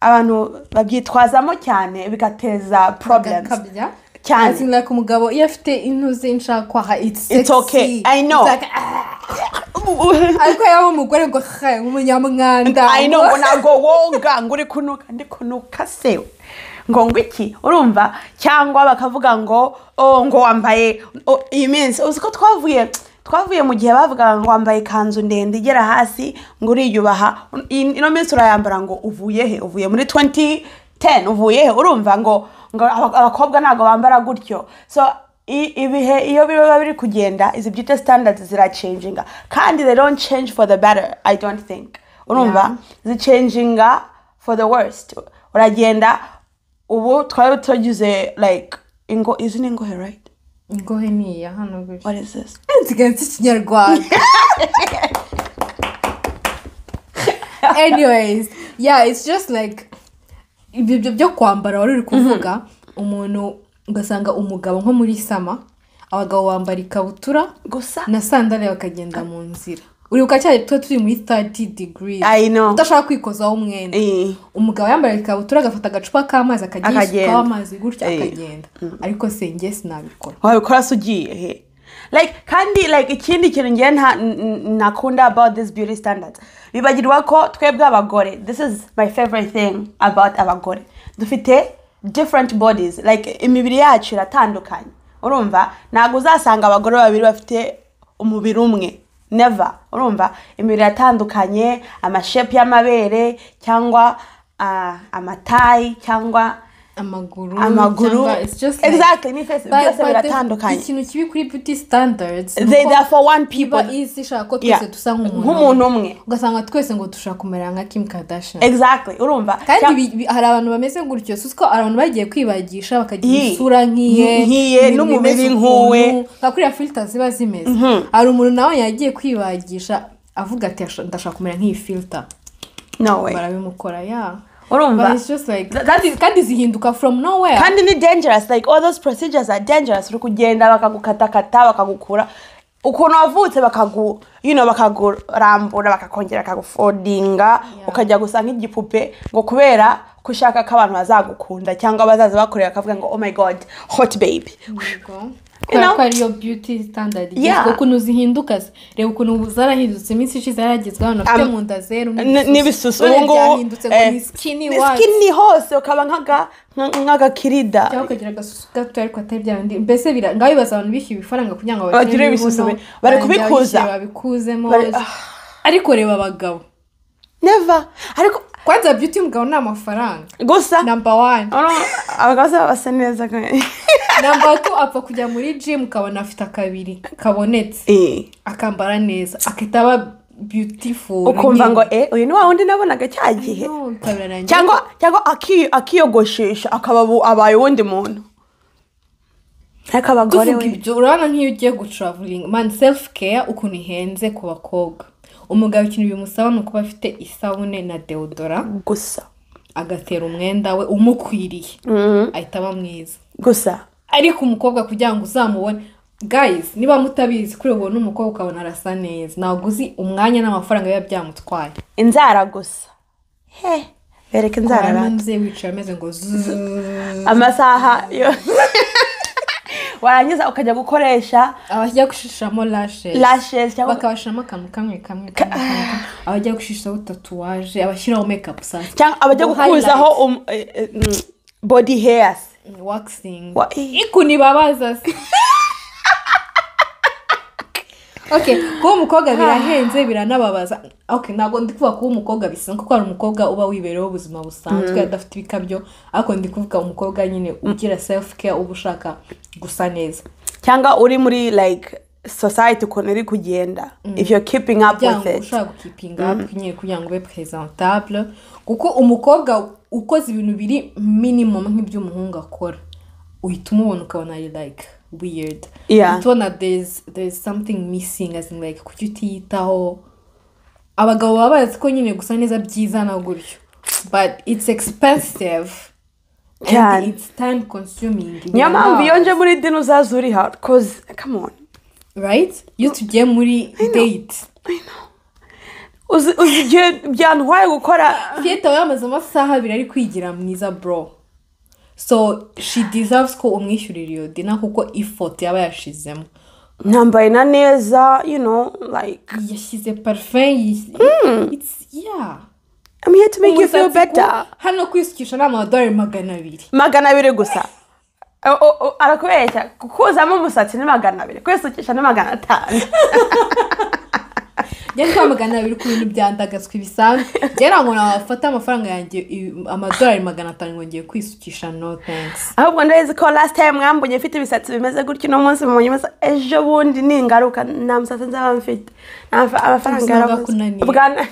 abantu babyitwazamo cyane bigateza problems cyane I think like umugabo iyo afite intuzi nshakwa it's okay I know ariko yawo umugore ngo umunyamwanda I know nago woga nguri kunuka se ngo iki urumva cyangwa bakavuga ngo ngo wambaye it means uziko twavuye mu gihe bavuga ngo wambaye kanzu ndende igera hasi ngo uriyubaha ino minsi urayambara ngo uvuye muri 2010 uvuye urumva ngo abakobwa nago bambara gutyo so ibihe iyo biri kugenda izi beauty standards zira changinga kandi they don't change for the better I don't think urumva zi changinga for the worst uragenda ubu twari tugize like isn't ingohe right ingohe ni ya hano gutyo what is this nziganze Kinyarwanda anyways it's just like ibyo byo kwambara wari uri kuvuga umuntu ugasanga umugabo nko muri sama abagabo bambara ikabutura gusa na sandale bakagenda mu nzira uribuka cyane turi muri 30 degrees I know utashaka kwikozaho umwenda umugabo yambara ikabutura agafata agacupa k'amazi akagishyikaho amazi gutya akagenda ariko se njye sinabikora wabikora sugiye he like kandi like ikindi kintu ngiye nakunda about this beauty standards bibagirwa ko twebwe abagore this is my favorite thing about abagore dufite different bodies like imibiri yacu iratandukanye urumva nago uzasanga abagore babiri bafite umubiri umwe never urumva imibiri yatandukanye amashape y'amabere cyangwa amatayi cyangwa amaguru it's just exactly ni face byose biratandukanye ikintu kibi kuri beauty standards they are for one people isi shaka twese dusa nk'umuntu umwe ugasanga twese ngo dushaka kumera nka Kim Kardashian exactly urumva kandi hari abantu bameze gutyo suko abantu bagiye kwibagisha bakagira isura nkiye n'umubiri nkuwe bakuriya filters ziba zimeze hari umuntu nawe yagiye kwibagisha avuga ati ndashaka kumera nk'iyi filter no way barabimukora urumva it's just like kandi zihinduka from nowhere kandi ni dangerous like all those procedures are dangerous uri kugenda bakagukatakata bakagukura ukuntu wavutse bakagurambura bakakongera bakagufodinga ukajya gusa nk'igipupe ngo kubera kushaka ko abantu bazagukunda cyangwa bazaza bakorera akavuga ngo oh my god hot baby ko ariyo beauty standard igezweho ukuntu uzihinduka reba ukuntu zarahindutse iminsi ishize yaragezweho hano afite mu nda zeru n'ibisusu ubu ngubu byahindutse ngo ni skinny hose ukaba nk'agakirida cyangwa ukagira agasusu gato ariko atari bya bindi mbese ngaho bibaza abantu bishyuye ibifaranga kugira ngo bagire ibisusu bari kubikuza babikuzemo ariko reba abagabo never ariko kwanza beauty umugabo ni amafaranga gusa number 1 abagabo basa neza number 2 apfa kujya muri gym ukabona afite akabiri kabonetse akambara neza akitaba beautiful ukumva ngo uyu ni wa wundi nabonaga cyagihe cyangwa akiyogoshesha akaba abaye wundi muntu ariko abagore we urabona nk'iyo ugiye gutraveling man self care ukuntu ihenze ku bakobwa umugabo ikintu bimusaba ni kuba afite isabune na deodora gusa agatera umwenda we umukwiriye ahita aba mwiza gusa ariko umukobwa kugira ngo uzamubone guys niba mutabizi kuri ubu n'umukobwa ukabona arasa neza ntabwo uzi umwanya n'amafaranga biba byamutwaye inzara gusa bereka inzara ranze wicaye ameze ngo amasaha yo warangiza ukajya gukoresha abajya gushishamo lashes cyangwa bakabashiramo akantu kamwe abajya gushishaho tatuwaje abashyiraho makeup sanse cyangwa abajya gukuzaho body hairs waxing ikunibabaza kuba umukobwa birahenze biranababaza ntabwo ndi kuvuga kuba umukobwa bisa kuko hari umukobwa uba wibereho ubuzima busanzwe adafite ibikabyo ariko ndi kuvuga umukobwa nyine ugira self care uba ushaka gusa neza cyangwa uri muri like society ukuntu iri kugenda if you're keeping up with it ushaka keeping up nyine kugira ngo ube presentable kuko umukobwa ukoze ibintu biri minimum nk'iby'umuhungu akora uhita umubona ukabona ari like weird utubona there's something missing as in like kuki utiyitaho abagabo baba bazi ko nyine gusa neza byiza na gutyo but it's expensive and it's time consuming niyo mpamvu iyo nje muri dino uzaza uri hard cause come on right iyo tugiye muri date uzi igihe byantwaye gukora Fieta yamaze amasaha 2 ari kwigira mwiza bro so she deserves ko umwishyurira iyo dina kuko effort yaba yashizemo nambaye na neza you know like yashyize parfum it's I'm here to make you feel better hano kwisukisha n'amadolari 200 gusa arakubeshya kukuzamo umusatsi ni 200 kwisukisha ni 500 Yari kwa 200 ku bintu byandagazwe ibisanzwe gera ngo nafata amafaranga yanjye amadolari 500 ngo ngiye kwisukisha no thanks ahubwo ndazi ko last time mwambunye mfite ibisatsi bimeze gutyo no munsi mu nyuma ejo bundi ningaruka namusatsi nzaba mfite amafaranga yarakunaniye bwana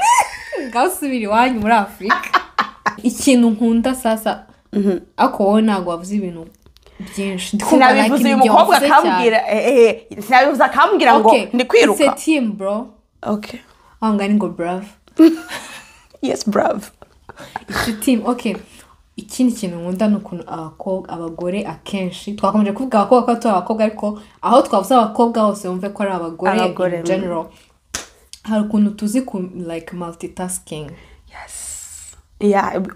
gasubiri wanyu muri Afrika ikintu nkunda sasa ako wowe ntago wavuze ibintu byinshi sinabivuze uyu mukobwa akambwira sinabivuze akambwira ngo ndi kwiruka it's a team bro okay ngani ngo bravo yes bravo it's a team ikindi kintu nkunda nukuntu abagore akenshi twakomeje kuvuga abakobwa ko abakobwa ariko aho twavuze abakobwa hose wumve ko ari abagore in general hari ukuntu tuzi ku like multitasking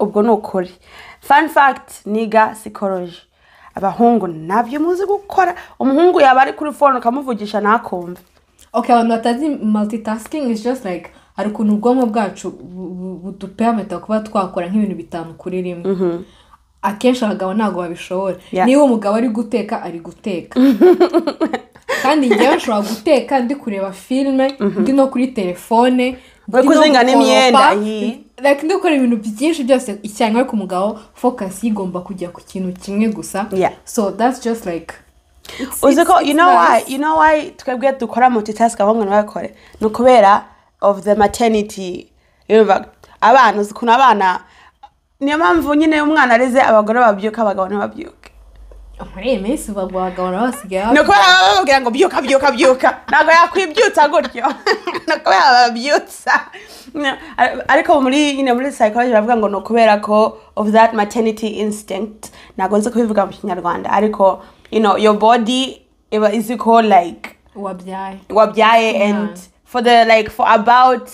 ubwo ni ukuri fun fact niga psychology abahungu nabyo muzi gukora umuhungu yaba ari kuri phone ukamuvugisha nakumva abantu batazi multitasking is just like hari ukuntu ubwonko bwacu budupermeta kuba twakora nk'ibintu bitanu kuri rimwe akenshi abagabo ntabwo babishobora niba umugabo ari guteka kandi njyewe nshobora guteka ndi kureba filime ndi no kuri telefone ndi kuzinga n'imyenda like ndi gukora ibintu byinshi byose icyanyu ariko umugabo focus igomba kujya ku kintu kimwe gusa so that's just like uziko you know why twebwe dukora multitask abahungu n'abakore no kubera of the maternity abana uzikuna abana niyo mpamvu nyine umwana areze abagore babyuka abagabo n'ababyuka muri Messi bagabo n'abasigaye no kubera bababwira ngo byuka nago yakwibyutsa gutyo no kubera babyutsa ariko muri psychology bavuga ngo no kubera ko of that maternity instinct nago nzi kubivuga mu Kinyarwanda ariko you know your body is called like wabyaye and for about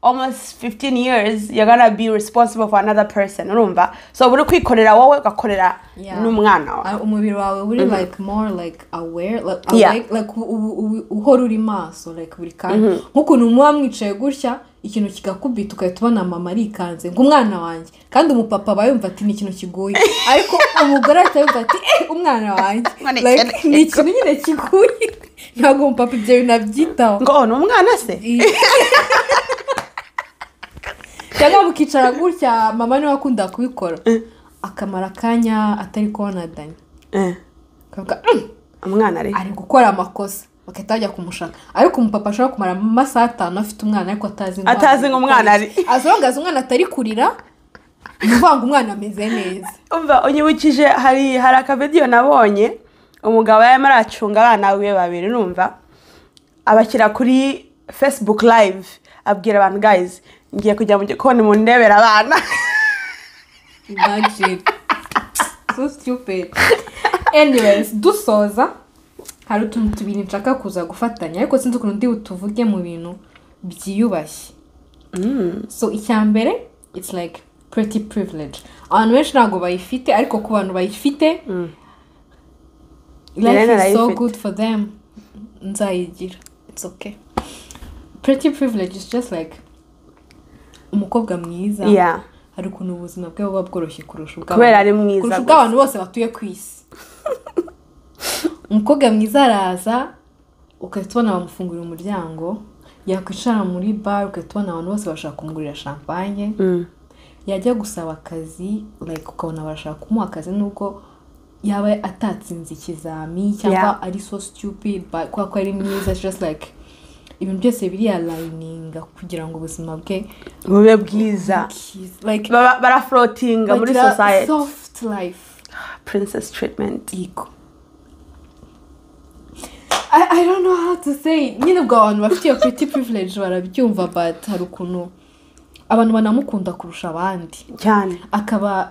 almost 15 years you're gonna be responsible for another person urumva so buri kwikorera wowe ugakorera n'umwana wawe umubiri wawe uri like more like aware like uhora uri maso like buri kandi nk'ukuntu muba mwicaye gutya ikintu kigakubita ukahita ubona mama arikanze ngo umwana wanjye kandi umupapa aba yumva ati ni ikintu kigoye ariko umugore ahita yumva ati umwana wanjye like ni ikintu nyine kigoye ntabwo umupapa ibyo bintu abyitaho ngo ni umwana se cyangwa mukicara gutya mama niwe akunda kubikora akamara akanya atari kubona dani umwana ari gukora amakosa bakahita bajya kumushaka ariko umupapa ashobora kumara amasaha 5 afite umwana ariko atazi ngo umwana ari azongaza umwana atari kurira muvanga umwana ameze neza umva unyibukije hari akavideo nabonye umugabo yarimo aracunga abana be babiri numva abakira kuri Facebook live abwira abantu guys ngiye kujya mu gikoni mu ndebera abana imagine so stupid anyways dusoza hari utuntu tubiri nshaka kuza gufatanya ariko sinzi ukuntu ndi utuvuge mu bintu byiyubashye so icyambere it's like pretty privilege abantu benshi ntabwo bayifite ariko ku bantu bayifite life is so good for them nzayigira it's okay pretty privilege is just like umukobwa mwiza hari ukuntu ubuzima bwe buba bworoshye kurusha ubw'abantu bose batuye ku isi umukobwa mwiza araza ukahita ubona bamufungurira umuryango yakwicara muri bar ukahita ubona abantu bose bashaka kumugurira champagne yajya gusaba akazi like ukabona barashaka kumuha akazi nubwo yaba atatsinze ikizami cyangwa ari so stupid kwa ko ari mwiza just like ibintu byose biri aligninga kugira ngo ubuzima bwe bube bwiza like bara floatinga muri society soft life princess treatment iko I don't know how to say nyine ubwo abantu bafite iyo pretty privilege barabyumva but hari ukuntu abantu banamukunda kurusha abandi cyane akaba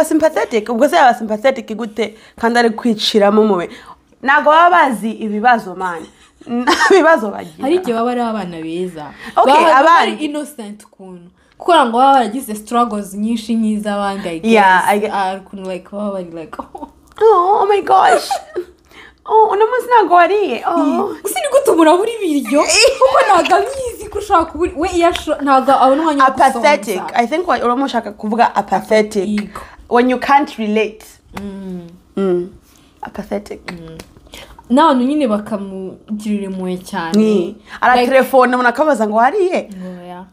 sympathetic ubwo se yaba sympathetic gute kandi ari kwiciramo muwe nago baba bazi ibibazo man ibibazo bagira hari igihe baba ari abana beza abana innocent kuntu kuko ngo baba baragize struggles nyinshi nk'iz'abandi like baba bari like oh my gosh uno munsi ntabwo wariye gusa ni gute murabura ibiryo kuko ntabwo abizi ko ushaka kubura we ntabwo abona umwanya wo gusonza apathetic I think what urimo ushaka kuvuga apathetic when you can't relate apathetic n'abantu nyine bakamugirira impuhwe cyane aratelefone umuntu akabaza ngo wariye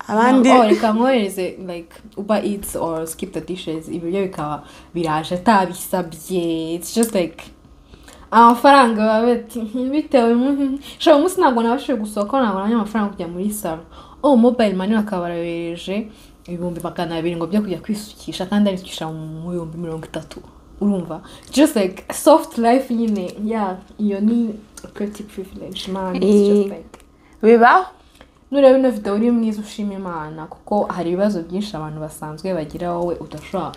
abandi reka nkohereze like Uber Eats or skip the dishes ibiryo bikaba biraje atabisabye it's just like amafaranga babeti bitewe shaka umunsi ntabwo nabashije gusohoka ntabwo nabonye amafaranga kujya muri salo mobile money bakabarabereje 200 ngo byo kujya kwisukisha kandi arisukisha mu 30 urumva just like soft life nyine iyo ni pretty privilege man it's just like biba nurebe no video uri mwiza ushima Imana kuko hari ibibazo byinshi abantu basanzwe bagira wowe udashobora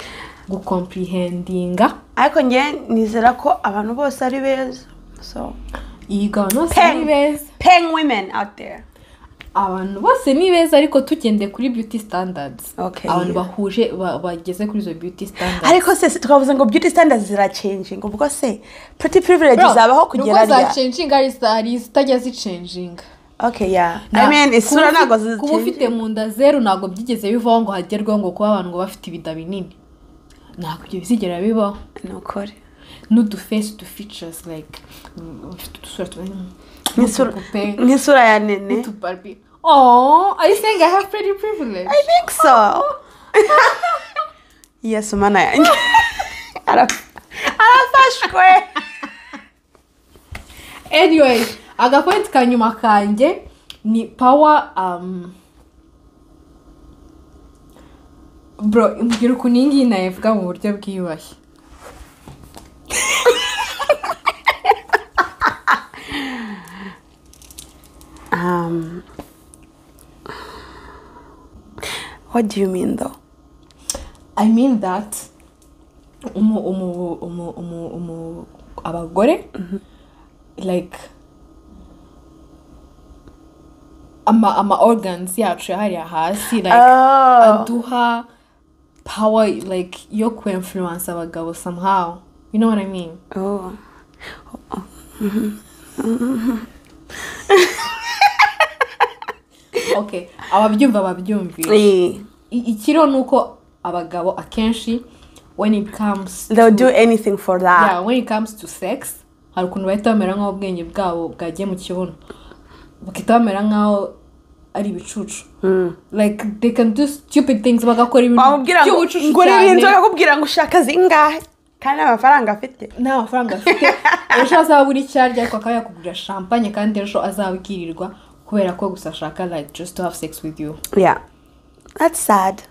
gucomprehendinga ariko nge nizera ko abantu bose ari beza so igano ari beza paying women out there abantu bose ni beza ariko tugende kuri beauty standards abantu bahuje bageze kuri zo beauty standards ariko se tukavuze ngo beauty standards zira changing ubwo se pretty privilege zabaho kugera rya za changing ari zitajya zi changing I mean isura nago zizi kuba ufite mu nda zero nago byigeze bivaho ngo hagerweho ngo kuba abantu ngo bafite ibida binini ntabwo ibyo bizigera bibaho nukore n'udu face to features like nk'isura ya nene are you saying I have pretty privilege? I think so. Yes mana yanjye arafashwe anyway agapoint kanyuma kanjye ni power bro imbwira ukuntu iyi ngiyi nayivuga mu buryo bwiyubashye what do you mean though? I mean that abagore like ama organs yacu hariya hasi like aduha power like yo ku influence abagabo somehow, you know what I mean? Okay, ababyumvira ikiro nuko abagabo akenshi when it comes they'll do anything for that. Yeah, when it comes to sex hari ukuntu bahita bamera nk'aho ubwenge bwabo bwagiye mu kibuno bakita bamera nk'aho ari ibicucu like they can do stupid things bagakora ibintu by'ubucucu cyane ngo bakubwira ngo ushaka zingahe kandi amafaranga afite ejo azaba buri cyarya ariko akaba yakugurira champagne kandi ejo azabwirirwa kubera ko gusa ashaka like just to have sex with you. Yeah, that's sad.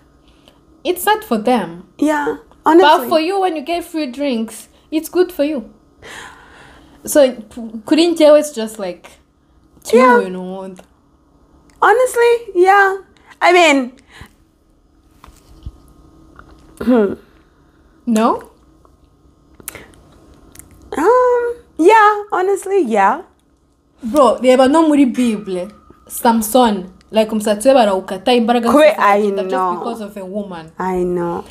It's sad for them. Yeah, honestly. But for you, when you get free drinks, it's good for you. So couldn't you? It's just like you know. Honestly, yeah. I mean, no. Yeah. Honestly, yeah. Bro, reba no muri Bible, Samson, like umusatsi we barawukata imbaraga just because of a woman. I know.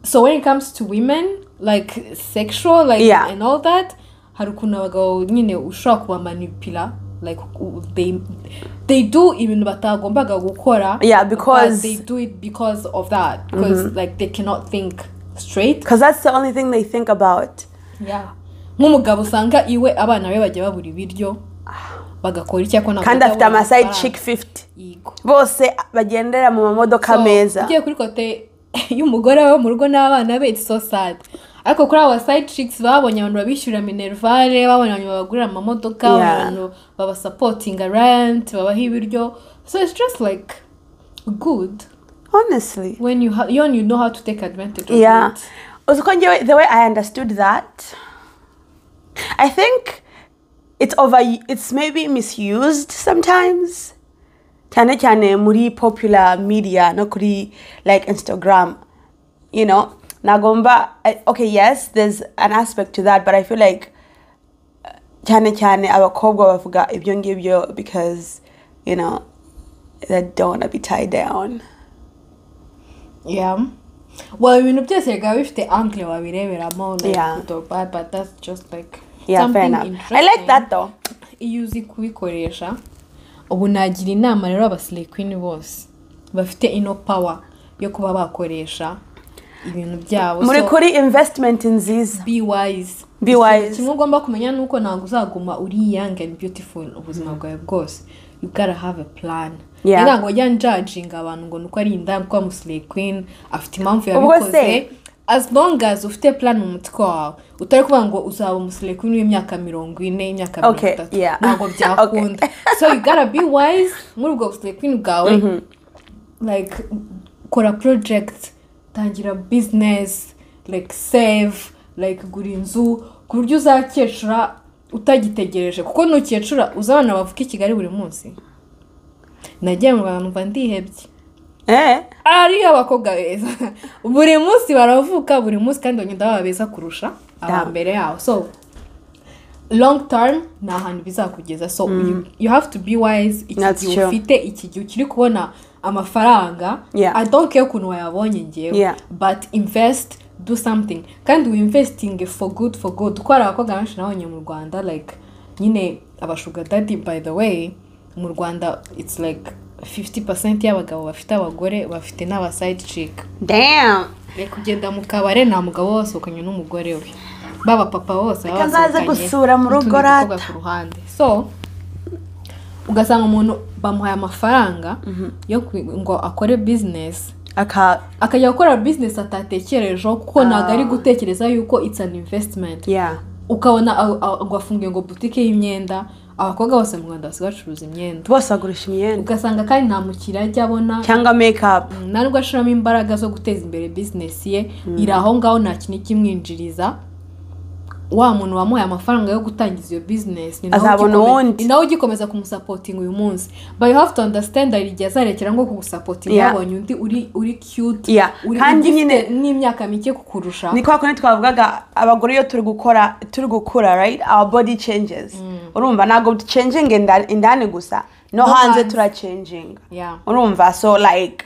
So when it comes to women, like sexual, like and all that, hari ukuntu abagabo nyine ushobora kuba manipula, like they do ibintu batagombaga gukora. Yeah, because they do it because of that, because like they cannot think straight. Because that's the only thing they think about. Yeah. Nk'umugabo usanga iwe abana be bajya babura ibiryo bagakora iki akona kandi afite ama side chick 50 bose bagendera mu mamodoka meza. Ugiye kuri kote y'umugore we mu rugo n'abana be, it's so sad. Ariko kuri aba side chicks babonye abantu babishyura minervale, babonye abantu babagurira amamodoka, abantu baba supporting rent, babaha ibiryo. So it's just like good, honestly, when you know how to take advantage of it. Also, the way I understood that, I think it's maybe misused sometimes. Cyane muri popular media, no kuri like Instagram, you know. Nagomba, okay, yes, there's an aspect to that, but I feel like cyane abakobwa bavuga ibyo ngibyo because, you know, they don't want to be tied down. Yeah. Well, ibintu byose biba bifite angle wabireberamo, like good or bad, but that's just like something interesting. I like that though. Iyo uzi kubikoresha, ubu nagira inama rero abasile queen bose bafite ino power yo kuba bakoresha ibintu byabo. Muri kuri investment nziza. Be wise. Kimwe ugomba kumenya nuko ntabwo uzaguma uri young and beautiful ubuzima bwawe bwose. You gotta have a plan. Ntabwo wajya judging abantu ngo nuko ari inda kwa musile queen afite impamvu yabikoze. As long as ufite plan mu mutwe wawe, utari kuvuga ngo uzaba umusile queen w'imyaka 40, imyaka 30, ntabwo byakunda. So you gotta be wise muri ubwo musile queen bwawe. Like kora project, tangira business, like save, like gura inzu ku buryo uzakecura utagitegereje, kuko nukecura uzabana bavuka i Kigali buri munsi. Nagiye mu bantu mva ndihebye. Ari abakobwa beza buri munsi baravuka buri munsi kandi bagenda babeza kurusha abambere yawo. So long term na hantu bizakugeza. So you have to be wise. Ikigihe ufite ikigihe ukiri kubona amafaranga, I don't care ukuntu wayabonye ngewe, but invest, do something. Kandi we investing for good. Kuko hari abakobwa benshi nabonye mu Rwanda, like nyine abashuga daddy, by the way mu Rwanda it's like 50% y'abagabo bafite abagore bafite n'aba side chick. Damn. Kugenda mu kabare nta mugabo wose ukanye n'umugore we, baba papa bose bazaza gusura mu rugo rata ku ruhande. So ugasanga umuntu bamuhaye amafaranga yo ngo akore business, akajya gukora business atatekerejeho kuko ntago ari gutekereza yuko it's an investment. Ukabona ngo afungiye ngo boutique y'imyenda. Abakobwa bose mu Rwanda basigaye bacuruza imyenda, bose agurisha imyenda, ugasanga kandi nta mukiriya ajya abona cyangwa makeup, ntabwo ashiramo imbaraga zo guteza imbere business ye. Iri aho ngaho nta kintu kimwinjiriza. wa muntu wamuhaye amafaranga yo gutangiza iyo business ni nawe ugikomeza kumusapotinga uyu munsi, but you have to understand that igihe azarekera ngo kugusapotinga yabonye undi uri cute kandi nyine n'imyaka mike kukurusha. Ni kwa twavugaga abagore iyo turi gukura right, our body changes. Urumva ntabwo changing indani gusa, no hanze tura changing. Urumva, so like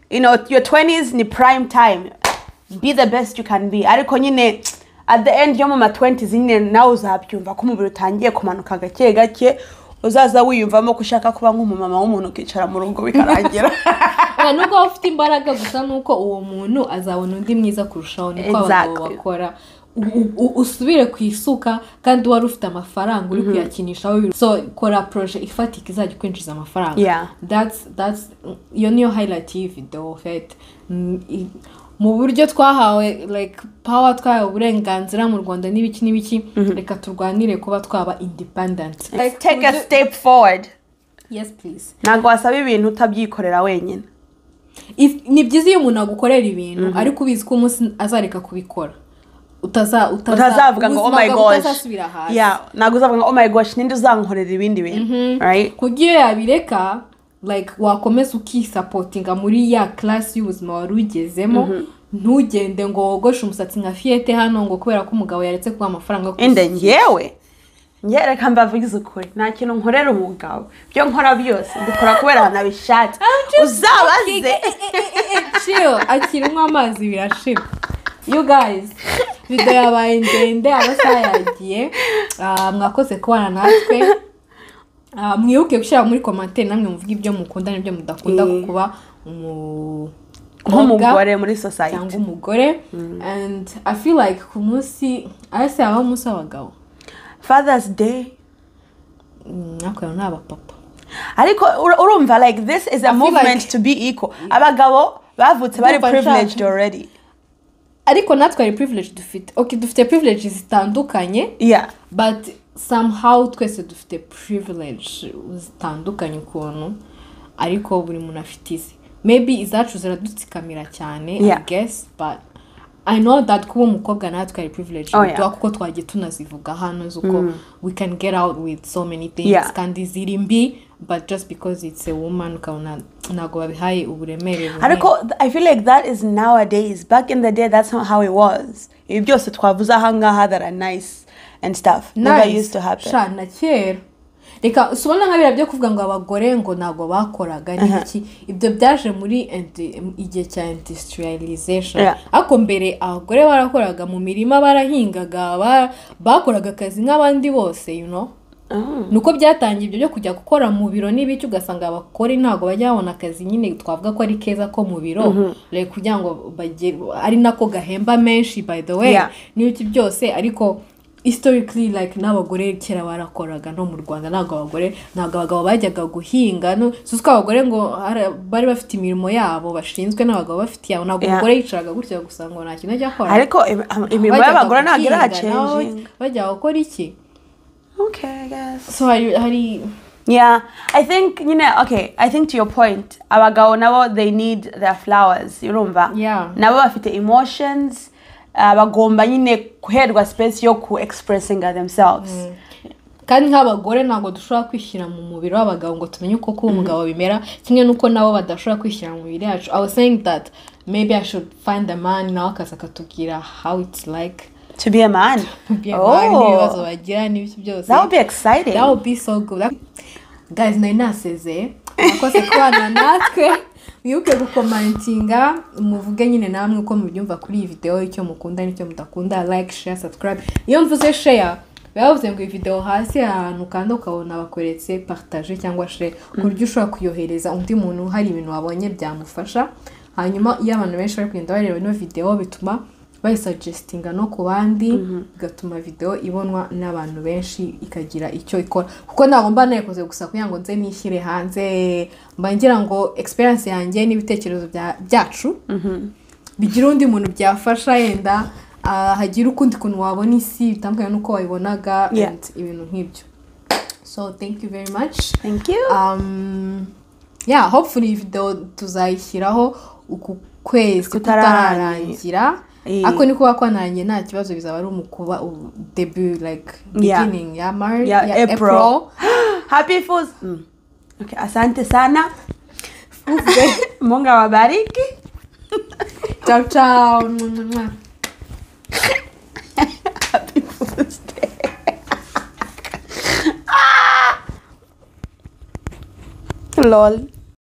you know your 20s ni prime time, be the best you can be, ariko nyine at the end yo mu 20s nyine nawe uzabyumva ko umubiri utangiye kumanuka gake uzaza wiyumvamo kushaka kuba nk'umumama w'umuntu ukicara mu rugo bikarangira. Nubwo ufite imbaraga gusa nuko uwo muntu azabona undi mwiza kurushaho, niko abagabo bakora. Usubire kwisuka kandi wari ufite amafaranga uri kuyakinisha, so kora project ifatika izajya kwinjiza amafaranga. That's niyo highlight y'iyi video fet. Mu buryo twahawe like power, twahawe uburenganzira mu Rwanda n'ibiki reka turwanire kuba twaba independent. Take a step forward. Yes please. Ntabwo wasaba ibintu utabyikorera wenyine. Ni byiza iyo umuntu agukorera ibintu ariko ubizi ko umunsi azareka kubikora utazavuga ngo oh my gosh, ntabwo uzavuga ngo oh my gosh ninde uzankorera ibindi bintu, right? Kugiye yabireka like wakomeza ukisupportinga muri ya class y'ubuzima wari ugezemo, ntugende ngo wogoshe umusatsi nka Fiete hano ngo kubera ko umugabo yaretse kuba amafaranga yo ende ngewe reka mbavugize ukuri, nta kintu nkorera umugabo, byo nkora byose ndikora kubera nabishatse. Uzabaze chill akirumwa amazi birashira. You guys, video yabaye ndende, amasaha yagiye, mwakoze kubana natwe. Mwibuke gushyira muri commentaire namwe muvuga ibyo mukunda n'ibyo mudakunda kuba umugore muri society cyangwa umugore. And I feel like ku munsi ase aba munsi abagabo Father's Day nakora naba papa, ariko urumva like this is a movement like, to be equal. Abagabo bavutse bari privileged already, ariko natwe ari privilege dufite. Okay, dufite privileges zitandukanye, but somehow twese dufite privilege zitandukanye ukuntu, ariko buri muntu afite izi. Maybe izacu ziradutsikamira cyane, I guess, but I know that kuba umukobwa natwe ari privilege kuko twagiye tunazivuga hano zuko we can get out with so many things kandi ziri mbi, but just because it's a woman ukabona ntago babihaye uburemere. Ariko I feel like that is nowadays. Back in the day that's not how it was. Ibi byose twavuze ahangaha that are nice and stuff never used to happen. Shana kera reka usubona nkabira byo kuvuga ngo abagore ngo nago bakoraga n'iki, ibyo byaje muri igihe cya industrialization. Ako mbere abagore barakoraga mu mirima, barahingaga, bakoraga akazi nk'abandi bose, you know. Nuko byatangiye ibyo byo kujya gukora mu biro n'ibiki, ugasanga abakora ntago bajya babona akazi nyine twavuga ko ari keza ko mu biro like kugira ngo ari nako gahemba menshi by the way n'ibiki byose. Ariko historically like n'abagore kera barakoraga no mu Rwanda, ntago abagabo bajyaga guhinga, no suko abagore ngo bari bafite imirimo yabo bashinzwe n'abagabo bafite yabo, ntago umugore yicaraga gutyo gusa ngo nta kintu ajya akora. Ariko imirimo y'abagore ntago irachange, bajya gukora iki? Okay, I guess. So I think, you know, okay, I think to your point, abagabo nabo they need their flowers, urumva? Nabo bafite emotions, bagomba nyine kuherwa space yo ku expressing themselves. Kandi nk'abagore ntago dushobora kwishyira mu mubiri w'abagabo ngo tumenye uko kuba umugabo bimera, kimwe nuko nabo badashobora kwishyira mu mubiri yacu. I was saying that maybe I should find a man nawe akatubwira how it's like to be a man. That would be exciting. That would be so good. Guys, naseze mwakoze kubana natwe, mwibuke gukomentinga muvuge nyine namwe uko mubyumva kuri iyi video, icyo mukunda n'icyo mudakunda, like, share, subscribe. Iyo mvuze share bavuze ngo iyi video hasi ahantu kandi ukabona bakoretse partage cyangwa share, kuryo ushobora kuyohereza undi muntu hari ibintu wabonye byamufasha. Hanyuma iyo abantu benshi bari kugenda bareba ino video bituma bayisuggestinga no ku bandi, bigatuma video ibonwa n'abantu benshi ikagira icyo ikora. Kuko ntago mba nakoze gusa kugira ngo nze nishyire hanze, mba ngira ngo experience yanjye n'ibitekerezo byacu bigira undi muntu byafasha, yenda hagira ukundi kuntu wabona isi bitandukanye nuko wayibonaga and ibintu nk'ibyo. So thank you very much. Thank you. Hopefully video tuzayishyiraho uku kwezi kutararangira. ako ni kuba kwananye nta kibazo bizaba ari umukuba debut like beginning ya March ya April. Happy Fools. Okay, asante sana. Mungu awabariki. Ciao ciao. Happy Fools Day. Lol.